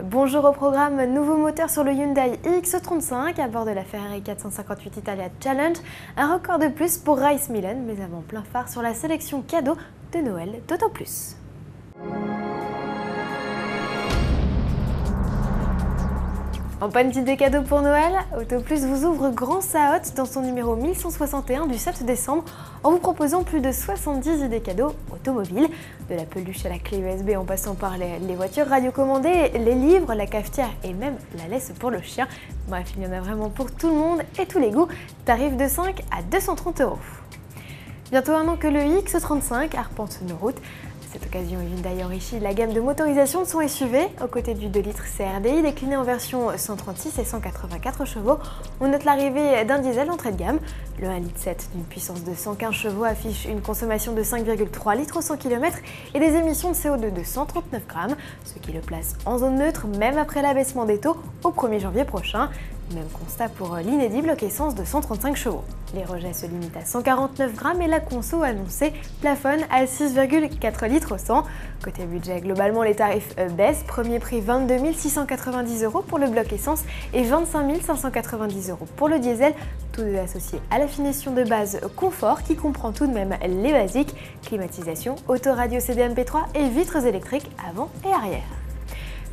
Bonjour au programme, nouveau moteur sur le Hyundai iX35 à bord de la Ferrari 458 Italia Challenge, un record de plus pour Rice Milan, mais avant plein phare sur la sélection cadeau de Noël d'Auto Plus. En panne d'idées cadeaux pour Noël, Auto Plus vous ouvre grand sa hotte dans son numéro 1161 du 7 décembre en vous proposant plus de 70 idées cadeaux automobiles, de la peluche à la clé USB en passant par les voitures radiocommandées, les livres, la cafetière et même la laisse pour le chien. Bref, il y en a vraiment pour tout le monde et tous les goûts, tarif de 5 à 230 €. Bientôt un an que le iX35 arpente nos routes. À cette occasion, Hyundai enrichit la gamme de motorisation de son SUV. Aux côtés du 2 litres CRDI décliné en version 136 et 184 chevaux, on note l'arrivée d'un diesel entrée de gamme. Le 1,7 litre d'une puissance de 115 chevaux affiche une consommation de 5,3 litres au 100 km et des émissions de CO2 de 139 grammes, ce qui le place en zone neutre même après l'abaissement des taux au 1er janvier prochain. Même constat pour l'inédit bloc essence de 135 chevaux. Les rejets se limitent à 149 grammes et la conso annoncée plafonne à 6,4 litres au 100. Côté budget, globalement les tarifs baissent. Premier prix 22 690 € pour le bloc essence et 25 590 € pour le diesel, tous deux associés à la finition de base confort qui comprend tout de même les basiques, climatisation, autoradio CD-MP3 et vitres électriques avant et arrière.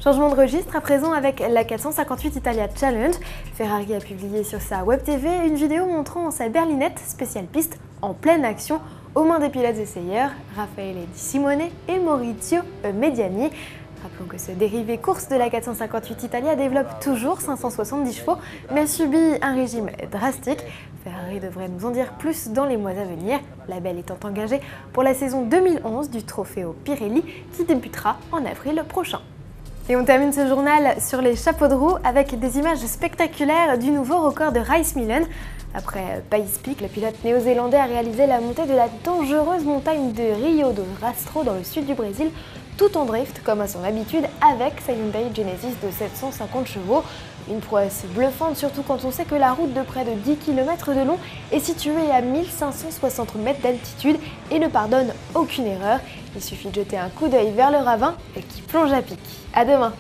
Changement de registre à présent avec la 458 Italia Challenge. Ferrari a publié sur sa web TV une vidéo montrant sa berlinette spéciale piste en pleine action aux mains des pilotes essayeurs Raffaele Di Simone et Maurizio Mediani. Rappelons que ce dérivé course de la 458 Italia développe toujours 570 chevaux, mais subit un régime drastique. Ferrari devrait nous en dire plus dans les mois à venir, la belle étant engagée pour la saison 2011 du Trofeo Pirelli qui débutera en avril prochain. Et on termine ce journal sur les chapeaux de roue avec des images spectaculaires du nouveau record de Rice Milan. Après Pace Peak, le pilote néo-zélandais a réalisé la montée de la dangereuse montagne de Rio do Rastro dans le sud du Brésil, tout en drift comme à son habitude avec sa Hyundai Genesis de 750 chevaux. Une prouesse bluffante surtout quand on sait que la route de près de 10 km de long est située à 1560 mètres d'altitude et ne pardonne aucune erreur. Il suffit de jeter un coup d'œil vers le ravin qui plonge à pic. À demain!